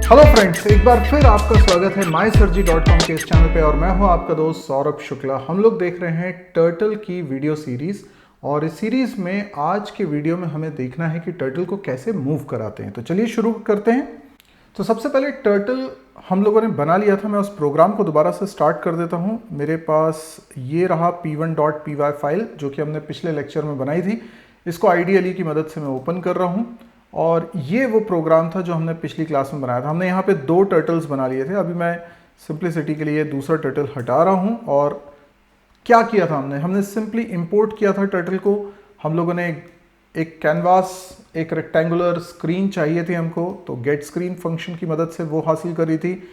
Hello friends, एक बार फिर आपका स्वागत है mysurgery.com के इस चैनल पे और मैं हूं आपका दोस्त सौरभ शुक्ला। हम लोग देख रहे हैं टर्टल की वीडियो सीरीज और इस सीरीज में आज के वीडियो में हमें देखना है कि टर्टल को कैसे मूव कराते हैं। तो चलिए शुरू करते हैं। तो सबसे पहले टर्टल हम लोगों ने बना लिया था। मैं उस प्रोग्राम को दोबारा से स्टार्ट कर देता हूं। मेरे पास ये रहा p1.py फाइल जो कि हमने पिछले लेक्चर में बनाई थी। इसको आईडीएलई की मदद से मैं ओपन कर रहा हूं और ये वो प्रोग्राम था जो हमने पिछली क्लास में बनाया था। हमने यहाँ पे 2 टर्टल्स बना लिए थे। अभी मैं सिंप्लिसिटी के लिए दूसरा टर्टल हटा रहा हूँ। और क्या किया था हमने सिंपली इंपोर्ट किया था टर्टल को। हम लोगों ने एक कैनवास, एक रेक्टेंगुलर स्क्रीन चाहिए थी हमको, तो गेट स्क्रीन फंक्शन की मदद से वो हासिल करी थी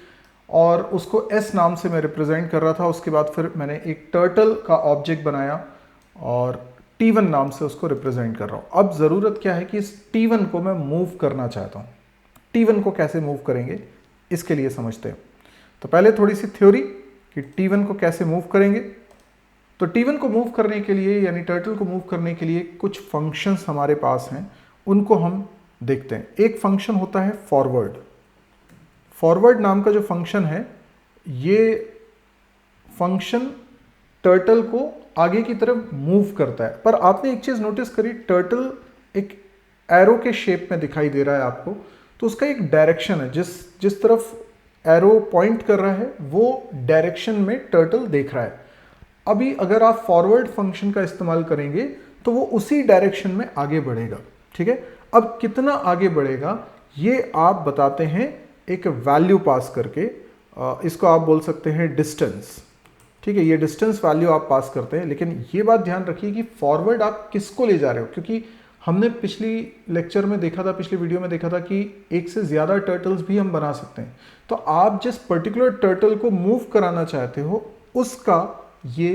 और उसको एस नाम से मैं रिप्रेजेंट कर रहा था। उसके बाद फिर मैंने एक टर्टल का ऑब्जेक्ट बनाया और T1 नाम से उसको रिप्रेजेंट कर रहा हूं। अब जरूरत क्या है कि इस T1 को मैं मूव करना चाहता हूं। T1 को कैसे मूव करेंगे इसके लिए समझते हैं। तो पहले थोड़ी सी थ्योरी कि T1 को कैसे मूव करेंगे। तो T1 को मूव करने के लिए यानी टर्टल को मूव करने के लिए कुछ फंक्शंस हमारे पास हैं, उनको हम देखते हैं। एक फंक्शन होता है फॉरवर्ड। फॉरवर्ड नाम का जो फंक्शन है, ये फंक्शन टर्टल को आगे की तरफ मूव करता है। पर आपने एक चीज नोटिस करी, टर्टल एक एरो के शेप में दिखाई दे रहा है आपको, तो उसका एक डायरेक्शन है। जिस तरफ एरो पॉइंट कर रहा है वो डायरेक्शन में टर्टल देख रहा है। अभी अगर आप फॉरवर्ड फंक्शन का इस्तेमाल करेंगे तो वो उसी डायरेक्शन में आगे बढ़ेगा। ठीक है, अब कितना आगे बढ़ेगा ये आप बताते हैं एक वैल्यू पास करके। इसको आप बोल सकते हैं डिस्टेंस। ठीक है, ये डिस्टेंस वैल्यू आप पास करते हैं। लेकिन ये बात ध्यान रखिए कि फॉरवर्ड आप किसको ले जा रहे हो, क्योंकि हमने पिछली लेक्चर में देखा था, पिछली वीडियो में देखा था कि एक से ज़्यादा टर्टल्स भी हम बना सकते हैं। तो आप जिस पर्टिकुलर टर्टल को मूव कराना चाहते हो उसका ये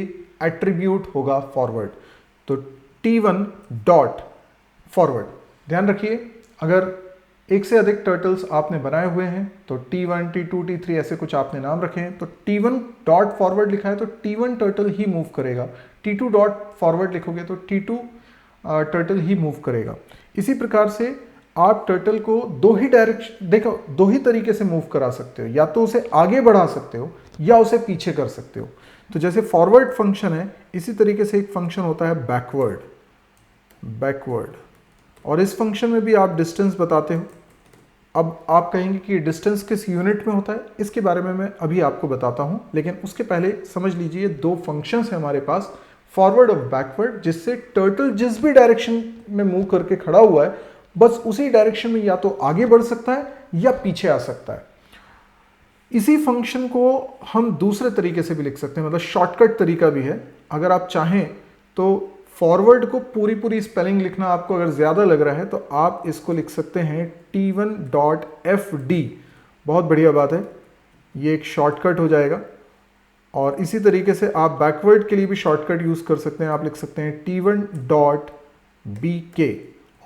एट्रीब्यूट होगा फॉरवर्ड। तो T1 डॉट फॉरवर्ड, ध्यान रखिए अगर एक से अधिक टर्टल्स आपने बनाए हुए हैं तो T1, T2, T3 ऐसे कुछ आपने नाम रखे हैं, तो T1 डॉट फॉरवर्ड लिखा है तो T1 टर्टल ही मूव करेगा। T2 डॉट फॉरवर्ड लिखोगे तो T2 टर्टल ही मूव करेगा। इसी प्रकार से आप टर्टल को दो ही तरीके से मूव करा सकते हो। या तो उसे आगे बढ़ा सकते हो या उसे पीछे कर सकते हो। तो जैसे फॉरवर्ड फंक्शन है, इसी तरीके से एक फंक्शन होता है बैकवर्ड, और इस फंक्शन में भी आप डिस्टेंस बताते हो। अब आप कहेंगे कि डिस्टेंस किस यूनिट में होता है, इसके बारे में मैं अभी आपको बताता हूं। लेकिन उसके पहले समझ लीजिए 2 फंक्शंस हैं हमारे पास, फॉरवर्ड और बैकवर्ड, जिससे टर्टल जिस भी डायरेक्शन में मूव करके खड़ा हुआ है बस उसी डायरेक्शन में या तो आगे बढ़ सकता है या पीछे आ सकता है। इसी फंक्शन को हम दूसरे तरीके से भी लिख सकते हैं, मतलब शॉर्टकट तरीका भी है। अगर आप चाहें तो फॉरवर्ड को पूरी स्पेलिंग लिखना आपको अगर ज़्यादा लग रहा है तो आप इसको लिख सकते हैं T1.FD। बहुत बढ़िया बात है, ये एक शॉर्टकट हो जाएगा। और इसी तरीके से आप बैकवर्ड के लिए भी शॉर्टकट यूज़ कर सकते हैं। आप लिख सकते हैं T1.BK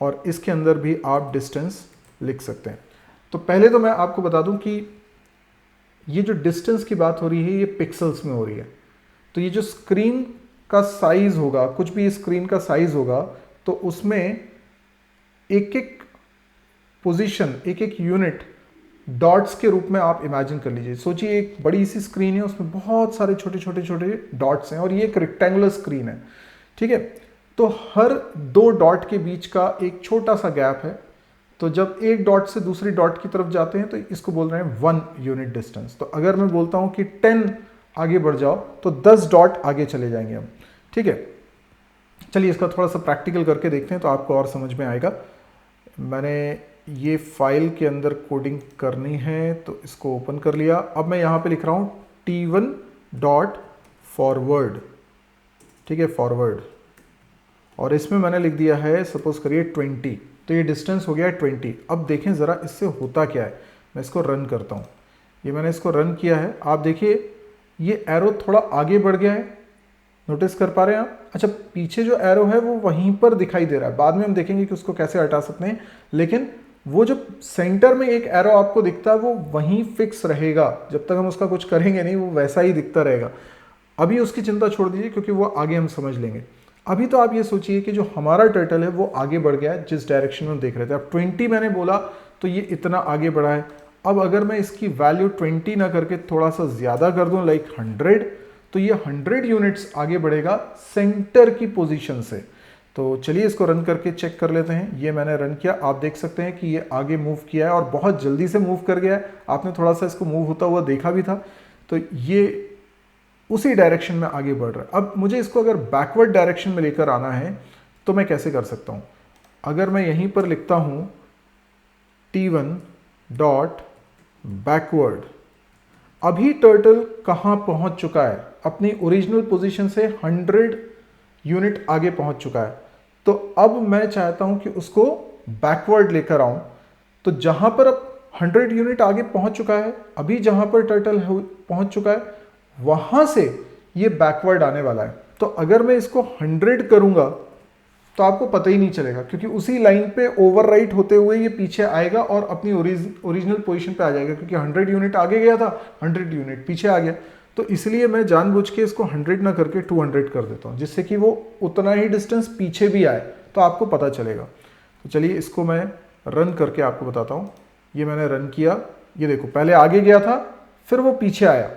और इसके अंदर भी आप डिस्टेंस लिख सकते हैं। तो पहले तो मैं आपको बता दूं कि ये जो डिस्टेंस की बात हो रही है ये पिक्सल्स में हो रही है। तो ये जो स्क्रीन का साइज होगा, कुछ भी स्क्रीन का साइज होगा, तो उसमें एक एक पोजीशन, एक एक यूनिट डॉट्स के रूप में आप इमेजिन कर लीजिए। सोचिए एक बड़ी सी स्क्रीन है, उसमें बहुत सारे छोटे डॉट्स हैं और ये एक रेक्टेंगुलर स्क्रीन है। ठीक है, तो हर 2 डॉट के बीच का एक छोटा सा गैप है। तो जब एक डॉट से दूसरी डॉट की तरफ जाते हैं तो इसको बोल रहे हैं 1 यूनिट डिस्टेंस। तो अगर मैं बोलता हूं कि 10 आगे बढ़ जाओ तो 10 डॉट आगे चले जाएंगे हम। ठीक है, चलिए इसका थोड़ा सा प्रैक्टिकल करके देखते हैं तो आपको और समझ में आएगा। मैंने ये फाइल के अंदर कोडिंग करनी है तो इसको ओपन कर लिया। अब मैं यहाँ पे लिख रहा हूँ T1 डॉट फॉरवर्ड। ठीक है, फॉरवर्ड, और इसमें मैंने लिख दिया है सपोज करिए 20। तो ये डिस्टेंस हो गया है 20। अब देखें ज़रा इससे होता क्या है। मैं इसको रन करता हूँ। ये मैंने इसको रन किया है, आप देखिए ये एरो थोड़ा आगे बढ़ गया है, नोटिस कर पा रहे हैं आप। अच्छा, पीछे जो एरो है वो वहीं पर दिखाई दे रहा है, बाद में हम देखेंगे कि उसको कैसे हटा सकते हैं। लेकिन वो जो सेंटर में एक एरो आपको दिखता है वो वहीं फिक्स रहेगा, जब तक हम उसका कुछ करेंगे नहीं वो वैसा ही दिखता रहेगा। अभी उसकी चिंता छोड़ दीजिए क्योंकि वो आगे हम समझ लेंगे। अभी तो आप ये सोचिए कि जो हमारा टर्टल है वो आगे बढ़ गया है जिस डायरेक्शन में हम देख रहे थे। अब 20 मैंने बोला तो ये इतना आगे बढ़ा है। अब अगर मैं इसकी वैल्यू 20 ना करके थोड़ा सा ज़्यादा कर दूं, लाइक 100, तो ये 100 यूनिट्स आगे बढ़ेगा सेंटर की पोजीशन से। तो चलिए इसको रन करके चेक कर लेते हैं। ये मैंने रन किया, आप देख सकते हैं कि ये आगे मूव किया है और बहुत जल्दी से मूव कर गया है। आपने थोड़ा सा इसको मूव होता हुआ देखा भी था। तो ये उसी डायरेक्शन में आगे बढ़ रहा है। अब मुझे इसको अगर बैकवर्ड डायरेक्शन में लेकर आना है तो मैं कैसे कर सकता हूँ? अगर मैं यहीं पर लिखता हूँ T1 डॉट बैकवर्ड, अभी टर्टल कहाँ पहुँच चुका है? अपनी ओरिजिनल पोजीशन से 100 यूनिट आगे पहुँच चुका है। तो अब मैं चाहता हूँ कि उसको बैकवर्ड लेकर आऊँ। तो जहाँ पर अब 100 यूनिट आगे पहुँच चुका है, अभी जहाँ पर टर्टल पहुँच चुका है, वहाँ से ये बैकवर्ड आने वाला है। तो अगर मैं इसको 100 करूँगा तो आपको पता ही नहीं चलेगा, क्योंकि उसी लाइन पे ओवरराइट होते हुए ये पीछे आएगा और अपनी ओरिजिनल पोजीशन पे आ जाएगा। क्योंकि 100 यूनिट आगे गया था, 100 यूनिट पीछे आ गया। तो इसलिए मैं जानबूझ के इसको 100 ना करके 200 कर देता हूँ, जिससे कि वो उतना ही डिस्टेंस पीछे भी आए, तो आपको पता चलेगा। तो चलिए इसको मैं रन करके आपको बताता हूँ। ये मैंने रन किया, ये देखो पहले आगे गया था, फिर वो पीछे आया।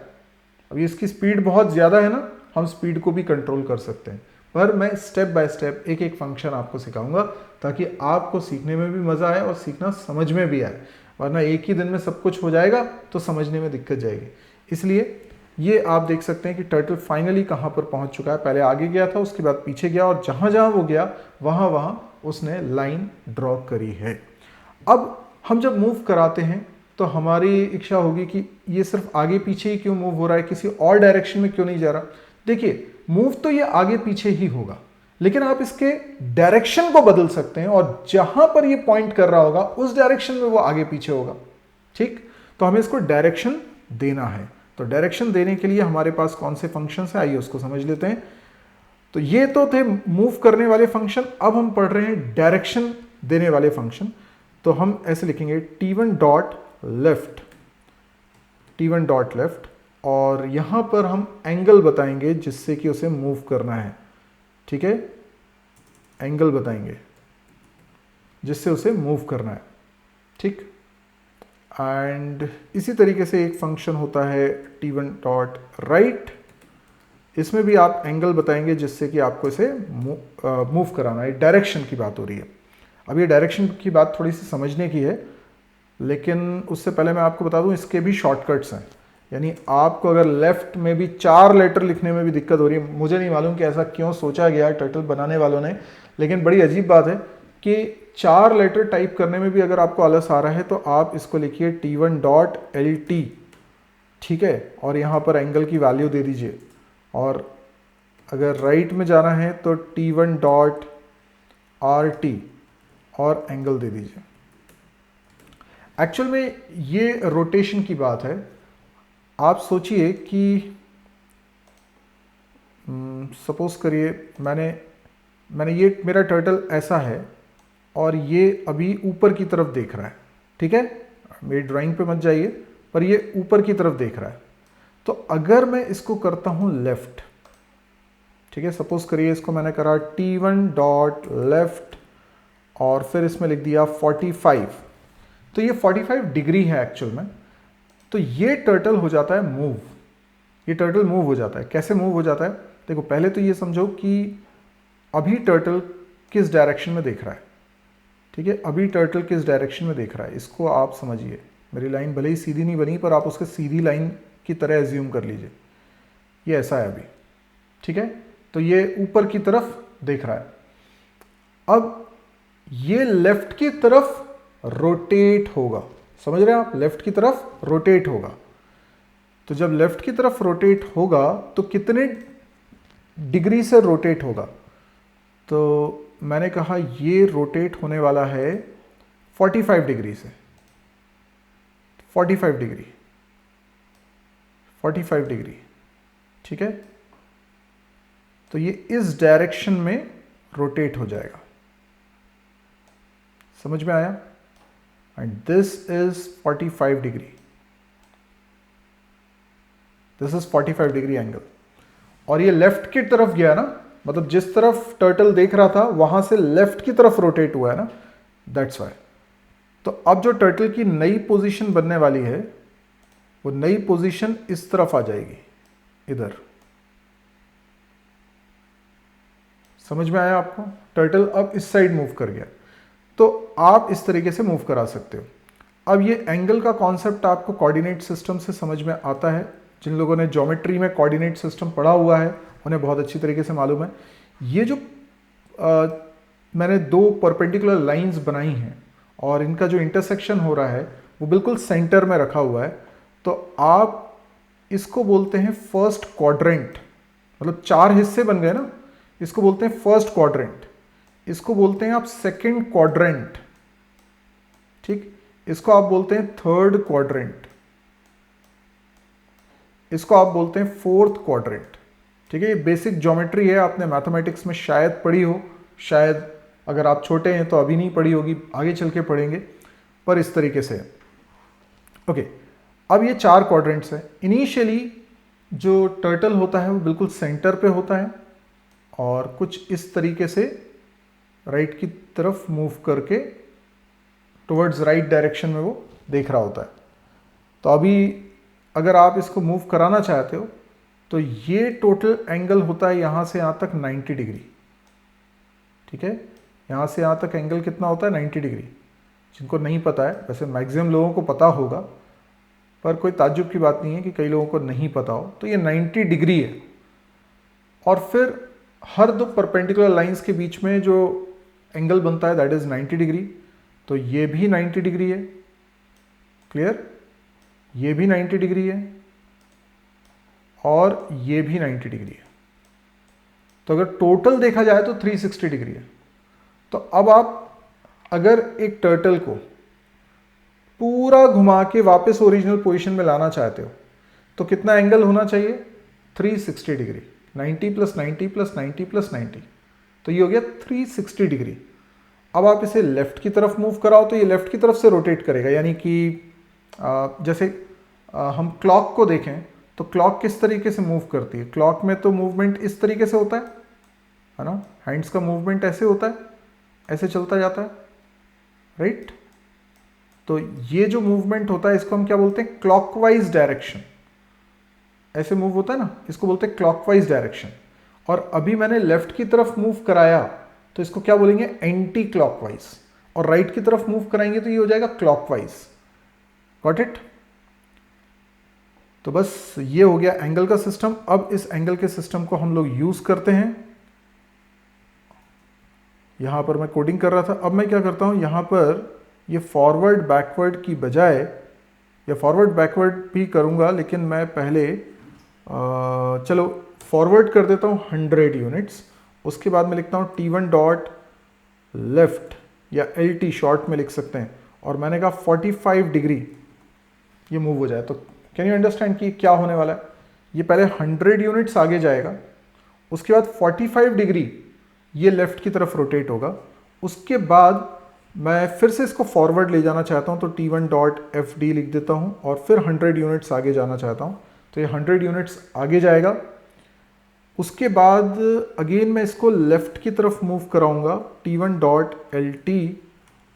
अभी इसकी स्पीड बहुत ज़्यादा है ना, हम स्पीड को भी कंट्रोल कर सकते हैं। पर मैं स्टेप बाय स्टेप एक एक फंक्शन आपको सिखाऊंगा, ताकि आपको सीखने में भी मज़ा आए और सीखना समझ में भी आए। वरना एक ही दिन में सब कुछ हो जाएगा तो समझने में दिक्कत जाएगी। इसलिए ये आप देख सकते हैं कि टर्टल फाइनली कहाँ पर पहुँच चुका है। पहले आगे गया था, उसके बाद पीछे गया, और जहाँ जहाँ वो गया वहाँ वहाँ उसने लाइन ड्रॉ करी है। अब हम जब मूव कराते हैं तो हमारी इच्छा होगी कि ये सिर्फ आगे पीछे ही क्यों मूव हो रहा है, किसी और डायरेक्शन में क्यों नहीं जा रहा। देखिए, मूव तो ये आगे पीछे ही होगा, लेकिन आप इसके डायरेक्शन को बदल सकते हैं, और जहां पर ये पॉइंट कर रहा होगा उस डायरेक्शन में वो आगे पीछे होगा। ठीक, तो हमें इसको डायरेक्शन देना है। तो डायरेक्शन देने के लिए हमारे पास कौन से फंक्शन है, आइए उसको समझ लेते हैं। तो ये तो थे मूव करने वाले फंक्शन। अब हम पढ़ रहे हैं डायरेक्शन देने वाले फंक्शन। तो हम ऐसे लिखेंगे T1 dot left, T1 dot left, और यहां पर हम एंगल बताएंगे जिससे कि उसे मूव करना है। ठीक है, एंगल बताएंगे जिससे उसे मूव करना है। ठीक, एंड इसी तरीके से एक फंक्शन होता है T1 डॉट राइट, इसमें भी आप एंगल बताएंगे जिससे कि आपको इसे मूव कराना है। डायरेक्शन की बात हो रही है। अब ये डायरेक्शन की बात थोड़ी सी समझने की है, लेकिन उससे पहले मैं आपको बता दूं इसके भी शॉर्टकट्स हैं। यानी आपको अगर लेफ्ट में भी 4 लेटर लिखने में भी दिक्कत हो रही है, मुझे नहीं मालूम कि ऐसा क्यों सोचा गया टर्टल बनाने वालों ने, लेकिन बड़ी अजीब बात है कि 4 लेटर टाइप करने में भी अगर आपको आलस आ रहा है तो आप इसको लिखिए T1 डॉट LT। ठीक है, और यहाँ पर एंगल की वैल्यू दे दीजिए, और अगर राइट में जाना है तो T1 डॉट RT और एंगल दे दीजिए। एक्चुअल में ये रोटेशन की बात है। आप सोचिए कि सपोज करिए मैंने ये मेरा टर्टल ऐसा है और ये अभी ऊपर की तरफ देख रहा है। ठीक है, मेरी ड्राइंग पे मत जाइए, पर ये ऊपर की तरफ देख रहा है। तो अगर मैं इसको करता हूँ लेफ्ट, ठीक है, सपोज करिए इसको मैंने करा T1 डॉट लेफ्ट और फिर इसमें लिख दिया 45, तो ये 45 डिग्री है एक्चुअल में। तो ये टर्टल हो जाता है मूव, ये टर्टल मूव हो जाता है। कैसे मूव हो जाता है? देखो, पहले तो ये समझो कि अभी टर्टल किस डायरेक्शन में देख रहा है। ठीक है, अभी टर्टल किस डायरेक्शन में देख रहा है, इसको आप समझिए। मेरी लाइन भले ही सीधी नहीं बनी, पर आप उसके सीधी लाइन की तरह एज्यूम कर लीजिए। ये ऐसा है अभी। ठीक है, तो ये ऊपर की तरफ देख रहा है। अब ये लेफ्ट की तरफ रोटेट होगा, समझ रहे हैं आप? लेफ्ट की तरफ रोटेट होगा। तो जब लेफ्ट की तरफ रोटेट होगा तो कितने डिग्री से रोटेट होगा? तो मैंने कहा ये रोटेट होने वाला है 45 डिग्री से। 45 डिग्री, 45 डिग्री। ठीक है, तो ये इस डायरेक्शन में रोटेट हो जाएगा। समझ में आया? And this is 45 degree, this is 45 degree angle. और ये लेफ्ट की तरफ गया ना, मतलब जिस तरफ टर्टल देख रहा था वहां से लेफ्ट की तरफ रोटेट हुआ है ना, दैट्स वाई। तो अब जो टर्टल की नई पोजीशन बनने वाली है वो नई पोजीशन इस तरफ आ जाएगी, इधर। समझ में आया आपको? टर्टल अब इस साइड मूव कर गया, तो आप इस तरीके से मूव करा सकते हो। अब ये एंगल का कॉन्सेप्ट आपको कोऑर्डिनेट सिस्टम से समझ में आता है। जिन लोगों ने ज्योमेट्री में कोऑर्डिनेट सिस्टम पढ़ा हुआ है उन्हें बहुत अच्छी तरीके से मालूम है। ये जो मैंने दो परपेंडिकुलर लाइंस बनाई हैं और इनका जो इंटरसेक्शन हो रहा है वो बिल्कुल सेंटर में रखा हुआ है, तो आप इसको बोलते हैं फर्स्ट क्वाड्रेंट। मतलब चार हिस्से बन गए ना, इसको बोलते हैं फर्स्ट क्वाड्रेंट। इसको बोलते हैं आप सेकंड क्वाड्रेंट, ठीक। इसको आप बोलते हैं थर्ड क्वाड्रेंट। इसको आप बोलते हैं फोर्थ क्वाड्रेंट, ठीक है। ये बेसिक ज्योमेट्री है, आपने मैथमेटिक्स में शायद पढ़ी हो, शायद अगर आप छोटे हैं तो अभी नहीं पढ़ी होगी, आगे चल के पढ़ेंगे, पर इस तरीके से। ओके, अब ये चार क्वाड्रेंट्स हैं। इनिशियली जो टर्टल होता है वो बिल्कुल सेंटर पे होता है और कुछ इस तरीके से राइट की तरफ मूव करके टुवर्ड्स राइट डायरेक्शन में वो देख रहा होता है। तो अभी अगर आप इसको मूव कराना चाहते हो तो ये टोटल एंगल होता है यहाँ से यहाँ तक 90 डिग्री, ठीक है। यहाँ से यहाँ तक एंगल कितना होता है? 90 डिग्री। जिनको नहीं पता है, वैसे मैक्सिमम लोगों को पता होगा, पर कोई ताज्जुब की बात नहीं है कि कई लोगों को नहीं पता हो। तो ये 90 डिग्री है। और फिर हर दो परपेंडिकुलर लाइंस के बीच में जो एंगल बनता है दैट इज 90 डिग्री। तो ये भी 90 डिग्री है, क्लियर। ये भी 90 डिग्री है और ये भी 90 डिग्री है। तो अगर टोटल देखा जाए तो 360 डिग्री है। तो अब आप अगर एक टर्टल को पूरा घुमा के वापस ओरिजिनल पोजीशन में लाना चाहते हो तो कितना एंगल होना चाहिए? 360 डिग्री। 90 प्लस 90 प्लस 90 प्लस 90, तो ये हो गया 360 डिग्री। अब आप इसे लेफ्ट की तरफ मूव कराओ तो ये लेफ्ट की तरफ से रोटेट करेगा। यानी कि जैसे हम क्लॉक को देखें तो क्लॉक किस तरीके से मूव करती है? क्लॉक में तो मूवमेंट इस तरीके से होता है ना। हैंड्स का मूवमेंट ऐसे होता है, ऐसे चलता जाता है, राइट। तो ये जो मूवमेंट होता है इसको हम क्या बोलते हैं? Clockwise direction. ऐसे मूव होता है ना, इसको बोलते हैं क्लॉकवाइज डायरेक्शन। और अभी मैंने लेफ्ट की तरफ मूव कराया तो इसको क्या बोलेंगे? Anti clockwise. और राइट की तरफ मूव कराएंगे तो ये हो जाएगा क्लॉकवाइज। Got it? तो बस ये हो गया एंगल का सिस्टम। अब इस एंगल के सिस्टम को हम लोग यूज करते हैं। यहां पर मैं कोडिंग कर रहा था, अब मैं क्या करता हूं, यहां पर ये फॉरवर्ड बैकवर्ड की बजाय, या फॉरवर्ड बैकवर्ड भी करूंगा लेकिन मैं पहले चलो फॉरवर्ड कर देता हूं 100 यूनिट्स। उसके बाद मैं लिखता हूं T1 डॉट लेफ्ट, या LT शॉर्ट में लिख सकते हैं। और मैंने कहा 45 डिग्री ये मूव हो जाए। तो कैन यू अंडरस्टैंड कि क्या होने वाला है? ये पहले 100 यूनिट्स आगे जाएगा, उसके बाद 45 डिग्री ये लेफ्ट की तरफ रोटेट होगा। उसके बाद मैं फिर से इसको फॉरवर्ड ले जाना चाहता हूं तो T1 डॉट FD लिख देता हूं और फिर 100 यूनिट्स आगे जाना चाहता हूं तो ये 100 यूनिट्स आगे जाएगा। उसके बाद अगेन मैं इसको लेफ्ट की तरफ मूव कराऊंगा T1 डॉट LT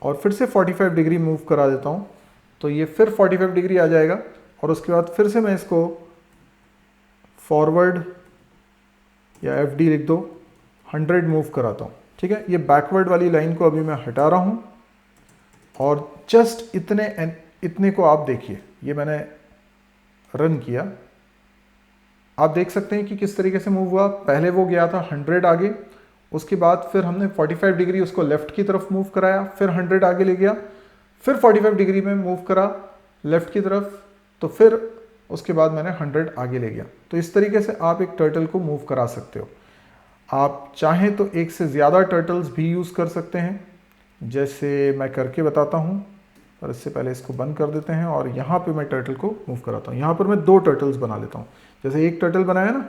और फिर से 45 डिग्री मूव करा देता हूं तो ये फिर 45 डिग्री आ जाएगा। और उसके बाद फिर से मैं इसको फॉरवर्ड या FD लिख दो, 100 मूव कराता हूँ, ठीक है। ये बैकवर्ड वाली लाइन को अभी मैं हटा रहा हूँ और जस्ट इतने को आप देखिए, ये मैंने रन किया। आप देख सकते हैं कि किस तरीके से मूव हुआ। पहले वो गया था 100 आगे, उसके बाद फिर हमने 45 डिग्री उसको लेफ्ट की तरफ मूव कराया, फिर 100 आगे ले गया, फिर 45 डिग्री में मूव करा लेफ्ट की तरफ, तो फिर उसके बाद मैंने 100 आगे ले गया। तो इस तरीके से आप एक टर्टल को मूव करा सकते हो। आप चाहें तो एक से ज़्यादा टर्टल्स भी यूज़ कर सकते हैं, जैसे मैं करके बताता हूँ। पर इससे पहले इसको बंद कर देते हैं और यहाँ पे मैं टर्टल को मूव कराता हूँ। यहाँ पर मैं 2 टर्टल्स बना लेता हूँ। जैसे एक टर्टल बनाया ना,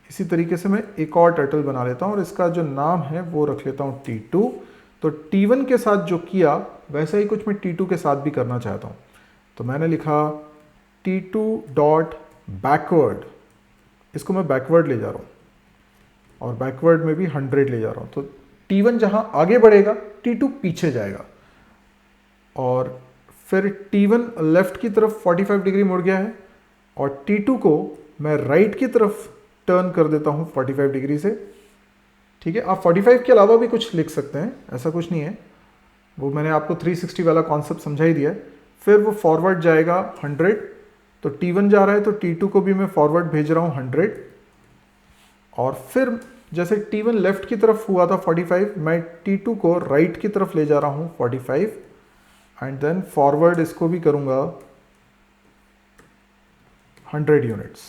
इसी तरीके से मैं एक और टर्टल बना लेता हूँ और इसका जो नाम है वो रख लेता हूँ T2। तो T1 के साथ जो किया वैसा ही कुछ मैं T2 के साथ भी करना चाहता हूँ। तो मैंने लिखा T2 डॉट बैकवर्ड, इसको मैं बैकवर्ड ले जा रहा हूँ और बैकवर्ड में भी 100 ले जा रहा हूँ। तो T1 जहाँ आगे बढ़ेगा T2 पीछे जाएगा। और फिर T1 लेफ्ट की तरफ 45 डिग्री मुड़ गया है और T2 को मैं राइट की तरफ टर्न कर देता हूँ 45 डिग्री से। ठीक है, आप 45 के अलावा भी कुछ लिख सकते हैं, ऐसा कुछ नहीं है, वो मैंने आपको 360 वाला कॉन्सेप्ट समझा ही दिया है। फिर वो फॉरवर्ड जाएगा 100, तो T1 जा रहा है तो T2 को भी मैं फॉरवर्ड भेज रहा हूँ 100, और फिर जैसे T1 लेफ्ट की तरफ हुआ था 45, मैं T2 को राइट की तरफ ले जा रहा हूँ 45, एंड देन फॉरवर्ड इसको भी करूँगा 100 यूनिट्स।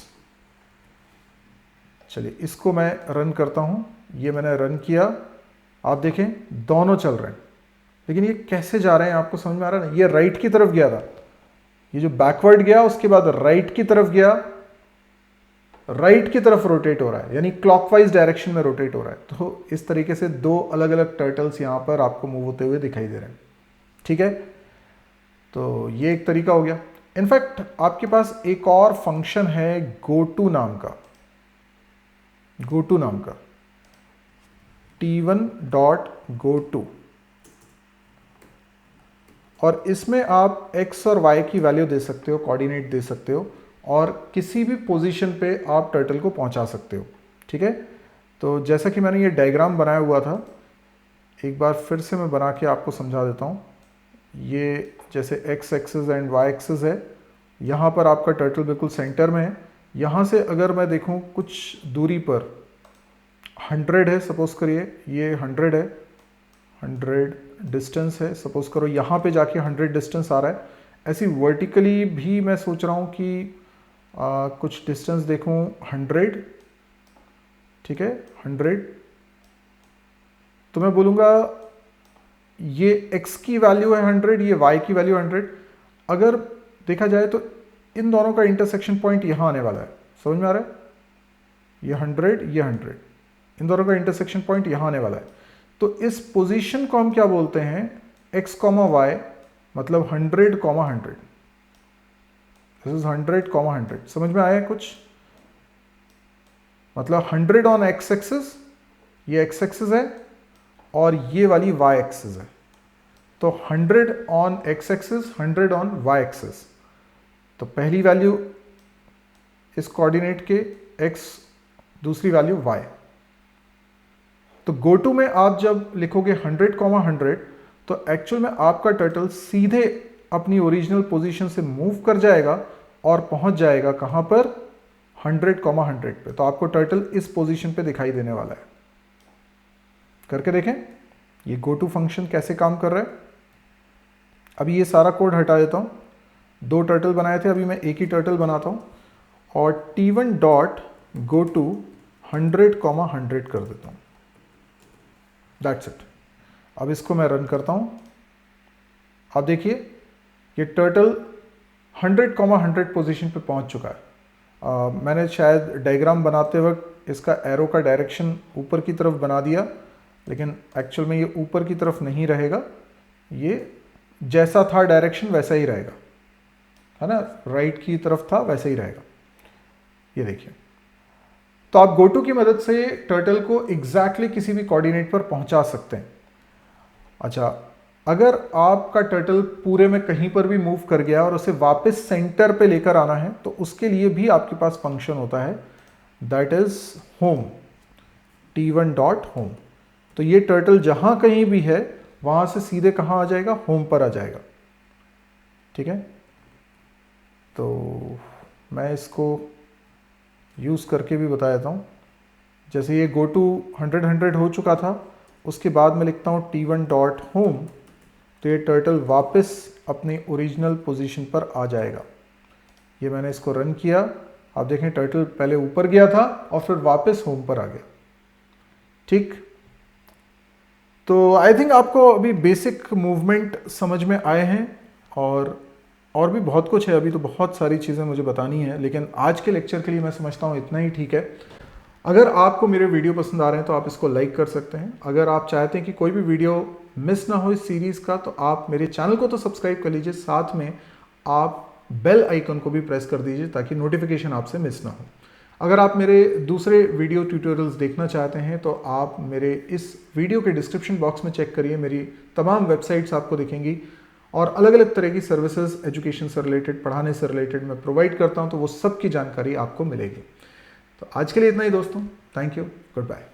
चलिए इसको मैं रन करता हूँ। ये मैंने रन किया, आप देखें दोनों चल रहे हैं, लेकिन ये कैसे जा रहे हैं आपको समझ में आ रहा है ना। ये राइट की तरफ गया था, ये जो बैकवर्ड गया उसके बाद राइट की तरफ गया, राइट की तरफ रोटेट हो रहा है, यानी क्लॉकवाइज डायरेक्शन में रोटेट हो रहा है। तो इस तरीके से दो अलग अलग टर्टल्स यहां पर आपको मूव होते हुए दिखाई दे रहे हैं। ठीक है, तो ये एक तरीका हो गया। इनफैक्ट आपके पास एक और फंक्शन है गोटू नाम का, गोटू नाम का T1.goto, और इसमें आप x और y की वैल्यू दे सकते हो, कोऑर्डिनेट दे सकते हो, और किसी भी पोजीशन पे आप टर्टल को पहुंचा सकते हो। ठीक है, तो जैसा कि मैंने ये डायग्राम बनाया हुआ था, एक बार फिर से मैं बना के आपको समझा देता हूँ। ये जैसे x axis and y axis है, यहाँ पर आपका टर्टल बिल्कुल सेंटर में है। यहाँ से अगर मैं देखूँ कुछ दूरी पर 100 है, सपोज करिए ये 100 है, 100 डिस्टेंस है, सपोज करो यहाँ पे जाके 100 डिस्टेंस आ रहा है। ऐसी वर्टिकली भी मैं सोच रहा हूँ कि कुछ डिस्टेंस देखूँ 100, ठीक है 100, तो मैं बोलूँगा ये x की वैल्यू है 100, ये y की वैल्यू 100। अगर देखा जाए तो इन दोनों का इंटरसेक्शन पॉइंट यहाँ आने वाला है, समझ में आ रहा है, ये 100 ये 100, इन दोनों का इंटरसेक्शन पॉइंट यहाँ आने वाला है। तो इस पोजीशन को हम क्या बोलते हैं, x, y, मतलब 100, 100, दिस इज 100, 100। समझ में आया कुछ, मतलब 100 ऑन x एक्सिस, ये x एक्सिस है, और ये वाली y एक्सिस है। तो 100 on x axis, 100 on y axis, तो पहली वैल्यू इस कोऑर्डिनेट के x, दूसरी वैल्यू y। तो गोटू में आप जब लिखोगे 100, 100, तो एक्चुअल में आपका टर्टल सीधे अपनी ओरिजिनल पोजीशन से मूव कर जाएगा और पहुंच जाएगा कहां पर, 100, 100 पे। तो आपको टर्टल इस पोजीशन पे दिखाई देने वाला है। करके देखें ये गोटू फंक्शन कैसे काम कर रहा है। अभी ये सारा कोड हटा देता हूं, दो टर्टल बनाए थे, अभी मैं एक ही टर्टल बनाता हूं, और T1.goto 100, 100 कर देता हूं। That's it. अब इसको मैं रन करता हूं। आप देखिए ये टर्टल 100, 100 पोजीशन पे पहुंच चुका है। मैंने शायद डायग्राम बनाते वक्त इसका एरो का डायरेक्शन ऊपर की तरफ बना दिया, लेकिन एक्चुअल में ये ऊपर की तरफ नहीं रहेगा, ये जैसा था डायरेक्शन वैसा ही रहेगा, है ना, राइट की तरफ था वैसा ही रहेगा। ये देखिए, तो आप गोटू की मदद से टर्टल को एग्जैक्टली किसी भी कोऑर्डिनेट पर पहुंचा सकते हैं। अच्छा, अगर आपका टर्टल पूरे में कहीं पर भी मूव कर गया और उसे वापस सेंटर पे लेकर आना है, तो उसके लिए भी आपके पास फंक्शन होता है, दैट इज होम, T1.home। तो ये टर्टल जहां कहीं भी है वहां से सीधे कहां आ जाएगा, होम पर आ जाएगा। ठीक है, तो मैं इसको यूज़ करके भी बता देता हूँ। जैसे ये गोटू 100, 100 हो चुका था, उसके बाद मैं लिखता हूँ T1.home, तो ये टर्टल वापस अपनी ओरिजिनल पोजीशन पर आ जाएगा। ये मैंने इसको रन किया, आप देखें टर्टल पहले ऊपर गया था और फिर वापस होम पर आ गया। ठीक, तो आई थिंक आपको अभी बेसिक मूवमेंट समझ में आए हैं, और भी बहुत कुछ है, अभी तो बहुत सारी चीज़ें मुझे बतानी है, लेकिन आज के लेक्चर के लिए मैं समझता हूँ इतना ही ठीक है। अगर आपको मेरे वीडियो पसंद आ रहे हैं तो आप इसको लाइक कर सकते हैं। अगर आप चाहते हैं कि कोई भी वीडियो मिस ना हो इस सीरीज़ का, तो आप मेरे चैनल को तो सब्सक्राइब कर लीजिए, साथ में आप बेल आइकन को भी प्रेस कर दीजिए ताकि नोटिफिकेशन आपसे मिस ना हो। अगर आप मेरे दूसरे वीडियो ट्यूटोरियल्स देखना चाहते हैं तो आप मेरे इस वीडियो के डिस्क्रिप्शन बॉक्स में चेक करिए, मेरी तमाम वेबसाइट्स आपको दिखेंगी, और अलग अलग तरह की सर्विसेज एजुकेशन से रिलेटेड, पढ़ाने से रिलेटेड मैं प्रोवाइड करता हूँ, तो वो सब की जानकारी आपको मिलेगी। तो आज के लिए इतना ही दोस्तों, थैंक यू, गुड बाय।